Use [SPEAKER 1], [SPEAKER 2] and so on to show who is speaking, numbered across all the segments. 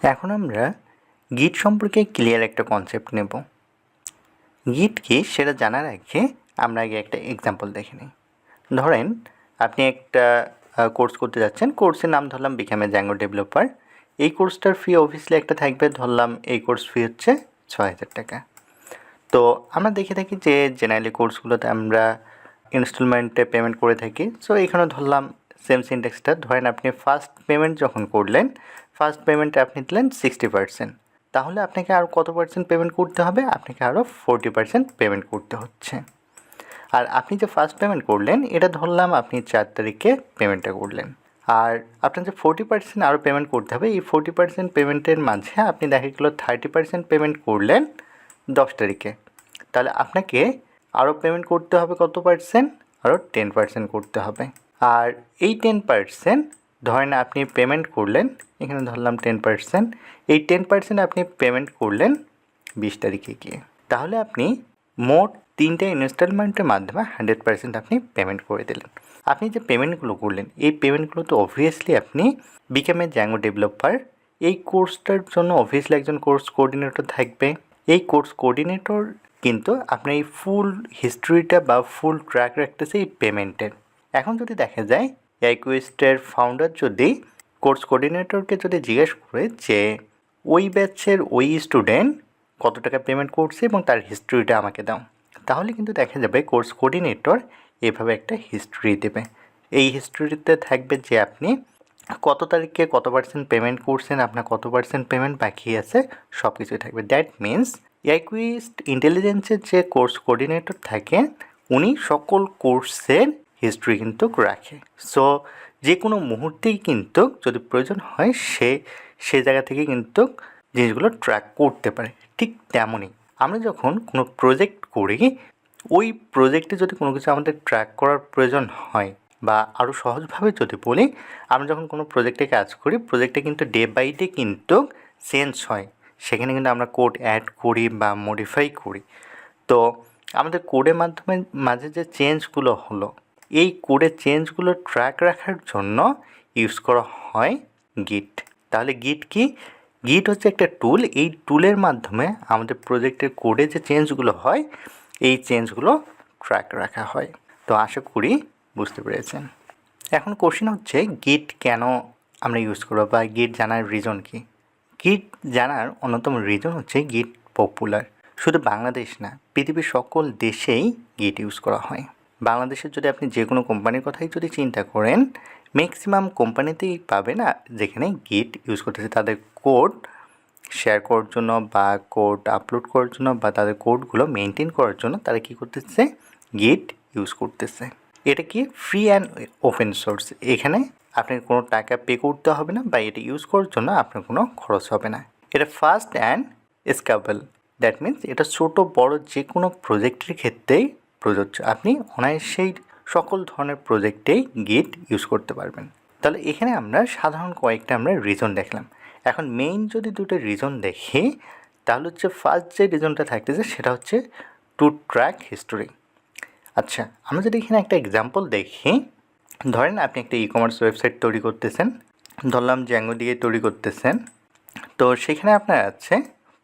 [SPEAKER 1] এখন আমরা গিট সম্পর্কে ক্লিয়ার একটা কনসেপ্ট নেব। গিট কি সেটা জানার আগে আমরা আগে একটা এক্সাম্পল দেখে নিই। ধরেন আপনি একটা কোর্স করতে যাচ্ছেন, কোর্সের নাম ধরলাম বিকাম এ জ্যাঙ্গো ডেভেলপার। এই কোর্সটার ফি অবভিয়াসলি একটা থাকবে, ধরলাম এই কোর্স ফি হচ্ছে ৬,০০০ টাকা। তো আমরা দেখে থাকি যে জেনারেলি কোর্সগুলোতে আমরা ইনস্টলমেন্টে পেমেন্ট করে থাকি। সো এখানে ধরলাম সেম সিনট্যাক্সটা, ধরেন আপনি ফার্স্ট পেমেন্ট যখন করলেন, ফার্স্ট পেমেন্টে আপনি দিলেন 60%, তাহলে আপনাকে আরও কত পার্সেন্ট পেমেন্ট করতে হবে? আপনাকে আরও 40% পেমেন্ট করতে হচ্ছে। আর আপনি যে ফার্স্ট পেমেন্ট করলেন এটা ধরলাম আপনি 4 তারিখে পেমেন্টটা করলেন, আর আপনার যে 40% আরও পেমেন্ট করতে হবে, এই 40% পেমেন্টের মাঝে আপনি দেখা গেলো 30% পেমেন্ট করলেন 10 তারিখে, তাহলে আপনাকে আরও পেমেন্ট করতে হবে কত পার্সেন্ট? আরও 10% করতে হবে। আর এই 10% ধরেন আপনি পেমেন্ট করলেন, এখানে ধরলাম 10%, এই 10% আপনি পেমেন্ট করলেন 20 তারিখে গিয়ে, তাহলে আপনি মোট 3টে ইনস্টলমেন্টের মাধ্যমে 100% আপনি পেমেন্ট করে দিলেন। আপনি যে পেমেন্টগুলো করলেন এই পেমেন্টগুলো তো অবভিয়াসলি আপনি বিকাম এ জ্যাঙ্গো ডেভেলপার এই কোর্সটার জন্য অবভিয়াসলি একজন কোর্স কোঅর্ডিনেটর থাকবে। এই কোর্স কোঅর্ডিনেটর কিন্তু আপনার এই ফুল হিস্ট্রিটা বা ফুল ট্র্যাক রাখতেছে এই পেমেন্টের। এখন যদি দেখা যায় কুইস্টের ফাউন্ডার যদি কোর্স কোঅর্ডিনেটরকে যদি জিজ্ঞেস করে যে ওই ব্যাচের ওই স্টুডেন্ট কত টাকা পেমেন্ট করছে এবং তার হিস্ট্রিটা আমাকে দাও, তাহলে কিন্তু দেখা যাবে কোর্স কোঅর্ডিনেটর এভাবে একটা হিস্ট্রি দেবে। এই হিস্ট্রিতে থাকবে যে আপনি কত তারিখে কত পার্সেন্ট পেমেন্ট করছেন, আপনার কত পার্সেন্ট পেমেন্ট বাকি আছে, সব কিছুই থাকবে। দ্যাট মিনস কুইস্ট ইন্টেলিজেন্সের যে কোর্স কোঅর্ডিনেটর থাকে উনি সকল কোর্সের হিস্ট্রি কিন্তু রাখে। সো যে কোনো মুহূর্তেই কিন্তু যদি প্রয়োজন হয় সে জায়গা থেকে কিন্তু জিনিসগুলো ট্র্যাক করতে পারে। ঠিক তেমনই আমরা যখন কোনো প্রজেক্ট করি, ওই প্রজেক্টে যদি কোনো কিছু আমাদের ট্র্যাক করার প্রয়োজন হয়, বা আরও সহজভাবে যদি বলি, আমরা যখন কোনো প্রজেক্টে কাজ করি, প্রজেক্টে কিন্তু ডে বাই ডে কিন্তু চেঞ্জ হয়, সেখানে কিন্তু আমরা কোড অ্যাড করি বা মডিফাই করি। তো আমাদের কোডের মাধ্যমে মাঝে যে চেঞ্জগুলো হলো, এই কোডের চেঞ্জগুলো ট্র্যাক রাখার জন্য ইউজ করা হয় গিট। তাহলে গিট কি? গিট হচ্ছে একটা টুল, এই টুলের মাধ্যমে আমাদের প্রজেক্টের কোডে যে চেঞ্জগুলো হয় এই চেঞ্জগুলো ট্র্যাক রাখা হয়। তো আশা করি বুঝতে পেরেছেন। এখন কোশ্চেন হচ্ছে গিট কেন আমরা ইউজ করবো বা গিট জানার রিজন কি? গিট জানার অন্যতম রিজন হচ্ছে গিট পপুলার। শুধু বাংলাদেশ না, পৃথিবীর সকল দেশেই গিট ইউজ করা হয়। বাংলাদেশের যদি আপনি যে কোনো কোম্পানির কথাই যদি চিন্তা করেন, ম্যাক্সিমাম কোম্পানিতেই পাবে না যেখানে গিট ইউজ করতেছে তাদের কোড শেয়ার করার জন্য বা কোড আপলোড করার জন্য বা তাদের কোডগুলো মেনটেন করার জন্য তারা কী করতেছে? গিট ইউজ করতেছে। এটা কি ফ্রি অ্যান্ড ওপেন সোর্স, এখানে আপনাকে কোনো টাকা পে করতে হবে না বা এটা ইউজ করার জন্য আপনার কোনো খরচ হবে না। এটা fast and scalable, that means এটা ছোটো বড়ো যে কোনো প্রজেক্টের ক্ষেত্রেই প্রযোজ্য। আপনি অনায়াসেই সকল ধরনের প্রজেক্টেই গিট ইউজ করতে পারবেন। তাহলে এখানে আমরা সাধারণ কয়েকটা আমরা রিজন দেখলাম। এখন মেইন যদি দুটো রিজন দেখি, তাহলে হচ্ছে ফার্স্ট যে রিজনটা থাকতেছে সেটা হচ্ছে টু ট্র্যাক হিস্টোরি। আচ্ছা, আমরা যদি এখানে একটা এক্সাম্পল দেখি, ধরেন আপনি একটা ই কমার্স ওয়েবসাইট তৈরি করতেছেন, ধরলাম জ্যাঙ্গো দিয়ে তৈরি করতেছেন। তো সেখানে আপনার আছে,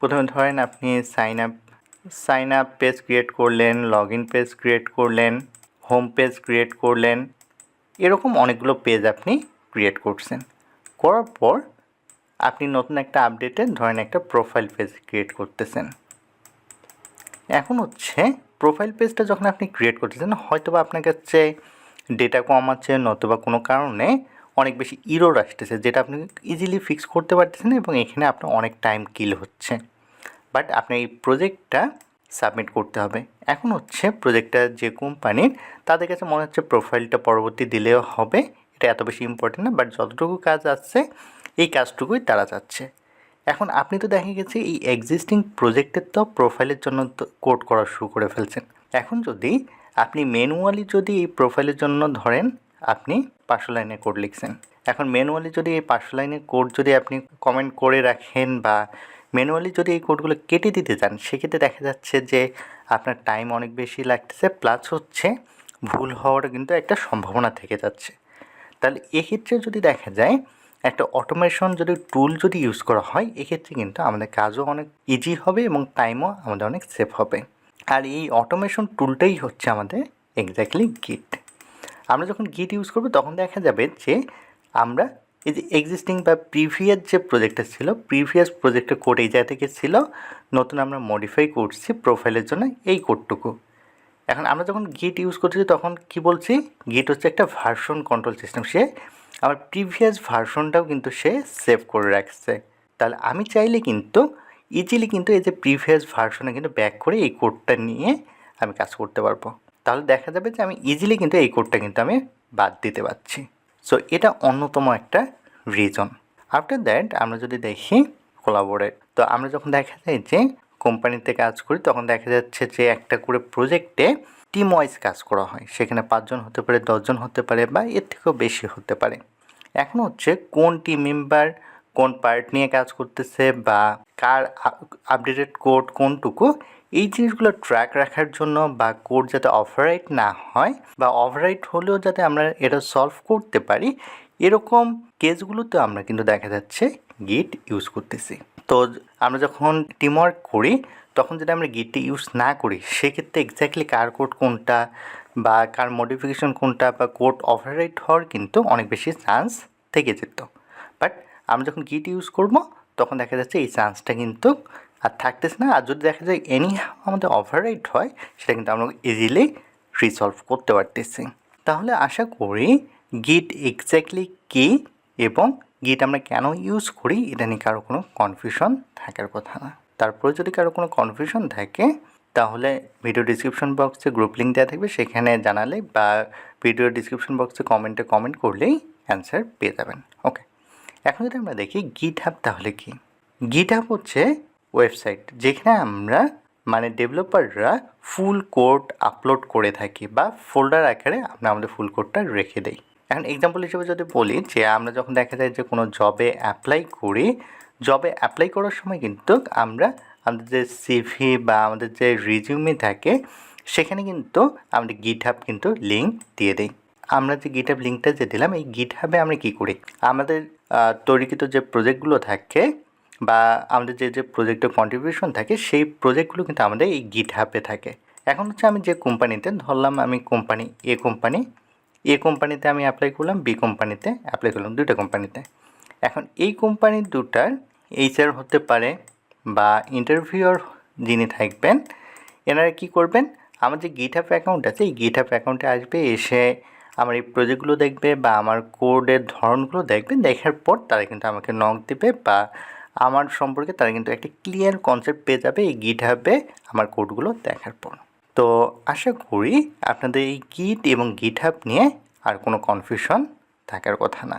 [SPEAKER 1] প্রথমে ধরেন আপনি সাইন আপ পেজ ক্রিয়েট করলেন, লগ ইন পেজ ক্রিয়েট করলেন, হোম পেজ ক্রিয়েট করলেন, এরকম অনেকগুলো পেজ আপনি ক্রিয়েট করছেন। করার পর আপনি নতুন একটা আপডেটে ধরেন একটা প্রোফাইল পেজ ক্রিয়েট করতেছেন। এখন হচ্ছে প্রোফাইল পেজটা যখন আপনি ক্রিয়েট করতেছেন, হয়তো বা আপনার কাছে ডেটা কম আছে, নতুবা কোনো কারণে অনেক বেশি ইরর আসতেছে যেটা আপনি ইজিলি ফিক্স করতে পারতেছেন এবং এখানে আপনার অনেক টাইম কিল হচ্ছে। বাট আপনার এই প্রজেক্টটা সাবমিট করতে হবে। এখন হচ্ছে প্রজেক্টটা যে কোম্পানির, তাদের কাছে মনে হচ্ছে প্রোফাইলটা পরবর্তী দিলেও হবে, এটা এত বেশি ইম্পর্টেন্ট না, বাট যতটুকু কাজ আসছে এই কাজটুকুই তারা চাচ্ছে। এখন আপনি তো দেখা গেছে এই এক্সিস্টিং প্রজেক্টের তো প্রোফাইলের জন্য তো কোড করা শুরু করে ফেলছেন। এখন যদি আপনি ম্যানুয়ালি যদি এই প্রোফাইলের জন্য ধরেন আপনি 500 লাইনের কোড লিখছেন, এখন ম্যানুয়ালি যদি এই 500 লাইনের কোড যদি আপনি কমেন্ট করে রাখেন বা ম্যানুয়ালি যদি এই কোডগুলো কেটে দিতে চান, সেক্ষেত্রে দেখা যাচ্ছে যে আপনার টাইম অনেক বেশি লাগতেছে, প্লাস হচ্ছে ভুল হওয়ার কিন্তু একটা সম্ভাবনা থেকে যাচ্ছে। তাহলে এক্ষেত্রে যদি দেখা যায় একটা অটোমেশন টুল যদি ইউজ করা হয়, এক্ষেত্রে কিন্তু আমাদের কাজও অনেক ইজি হবে এবং টাইমও আমাদের অনেক সেভ হবে। আর এই অটোমেশন টুলটাই হচ্ছে আমাদের এক্স্যাক্টলি গিট। আমরা যখন গিট ইউজ করব তখন দেখা যাবে যে আমরা এই যে এক্সিস্টিং বা প্রিভিয়াস যে প্রজেক্টটা ছিল, প্রিভিয়াস প্রজেক্টের কোড এই জায়গা থেকে ছিল, নতুন আমরা মডিফাই করছি প্রোফাইলের জন্য এই কোডটুকু। এখন আমরা যখন গিট ইউজ করছি তখন কি বলছি, গিট হচ্ছে একটা ভার্সন কন্ট্রোল সিস্টেম। সে আমার প্রিভিয়াস ভার্সনটাও কিন্তু সে সেভ করে রাখছে। তাহলে আমি চাইলে কিন্তু ইজিলি কিন্তু এই যে প্রিভিয়াস ভার্সনে কিন্তু ব্যাক করে এই কোডটা নিয়ে আমি কাজ করতে পারবো। তাহলে দেখা যাবে যে আমি ইজিলি কিন্তু এই কোডটা কিন্তু আমি বাদ দিতে পারছি। সো এটা অন্যতম একটা রিজন। আফটার দ্যাট আমরা যদি দেখি কোলাবোরেট, তো আমরা যখন দেখা যায় যে কোম্পানিতে কাজ করি তখন দেখা যাচ্ছে যে একটা করে প্রজেক্টে টিম ওয়াইজ কাজ করা হয়। সেখানে 5 জন হতে পারে, 10 জন হতে পারে বা এর থেকেও বেশি হতে পারে। এখন হচ্ছে কোন টিম মেম্বার কোন পার্ট নিয়ে কাজ করতেছে বা কার আপডেটেড কোড কোনটুকু, এই জিনিসগুলো ট্র্যাক রাখার জন্য বা কোড যাতে ওভাররাইট না হয় বা ওভাররাইট হলেও যাতে আমরা এটা সলভ করতে পারি, এরকম কেসগুলোতে আমরা কিন্তু দেখা যাচ্ছে গিট ইউজ করতেছি। তো আমরা যখন টিমওয়ার্ক করি তখন যদি আমরা গিটটি ইউজ না করি, সেক্ষেত্রে এক্স্যাক্টলি কার কোড কোনটা বা কার মডিফিকেশন কোনটা বা কোড ওভাররাইট হওয়ার কিন্তু অনেক বেশি চান্স থেকে যেত। বাট আমরা যখন গিট ইউজ করবো তখন দেখা যাচ্ছে এই চান্সটা কিন্তু আর থাকতেছে না। আর যদি দেখা যায় এনি আমাদের ওভাররাইট হয়, সেটা কিন্তু আমরা ইজিলি রিসলভ করতে পারতেছি। তাহলে আশা করি গিট এক্স্যাক্টলি কী এবং গিট আমরা কেন ইউজ করি এটা নিয়ে কারো কোনো কনফিউশন থাকার কথা না। তারপরে যদি কারো কোনো কনফিউশন থাকে তাহলে ভিডিও ডিসক্রিপশন বক্সে গ্রুপ লিঙ্ক দেওয়া থাকবে, সেখানে জানালে বা ভিডিও ডিসক্রিপশন বক্সে কমেন্টে কমেন্ট করলেই অ্যান্সার পেয়ে যাবেন। ওকে, এখন যদি আমরা দেখি GitHub তাহলে কি। GitHub হচ্ছে ওয়েবসাইট যেখানে আমরা ডেভেলপাররা ফুল কোড আপলোড করে থাকি বা ফোল্ডার আকারে আমরা আমাদের ফুল কোডটা রেখে দিই। এখন এক্সাম্পল হিসেবে যদি বলি যে আমরা যখন দেখা যায় যে কোনো জবে অ্যাপ্লাই করি, জবে অ্যাপ্লাই করার সময় কিন্তু আমরা আমাদের যে সিভি বা আমাদের যে রিজিউমি থাকে সেখানে কিন্তু আমাদের GitHub কিন্তু লিঙ্ক দিয়ে দিই। আমরা যে GitHub লিঙ্কটা যে দিলাম, এই GitHub-এ আমরা কী করি, আমাদের তৈরিকৃত যে প্রজেক্টগুলো থাকে বা আমাদের যে প্রজেক্টের কন্ট্রিবিউশন থাকে সেই প্রজেক্টগুলো কিন্তু আমাদের এই GitHub-এ থাকে। এখন হচ্ছে আমি যে কোম্পানিতে, ধরলাম আমি এ কোম্পানিতে আমি অ্যাপ্লাই করলাম, বি কোম্পানিতে অ্যাপ্লাই করলাম, দুটো কোম্পানিতে। এখন এই কোম্পানি দুটার HR হতে পারে বা ইন্টারভিউয়ার যিনি থাকবেন, এনারা কী করবেন, আমার যে GitHub অ্যাকাউন্ট আছে এই GitHub অ্যাকাউন্টে আসবে, এসে আমার এই প্রজেক্টগুলো দেখবে বা আমার কোডের ধরনগুলো দেখবে, দেখার পর তারা কিন্তু আমাকে নক দেবে বা আমার সম্পর্কে তারা কিন্তু একটা ক্লিয়ার কনসেপ্ট পেয়ে যাবে এই GitHub-এ আমার কোডগুলো দেখার পর। তো আশা করি আপনাদের এই গিট এবং GitHub নিয়ে আর কোনো কনফিউশন থাকার কথা না।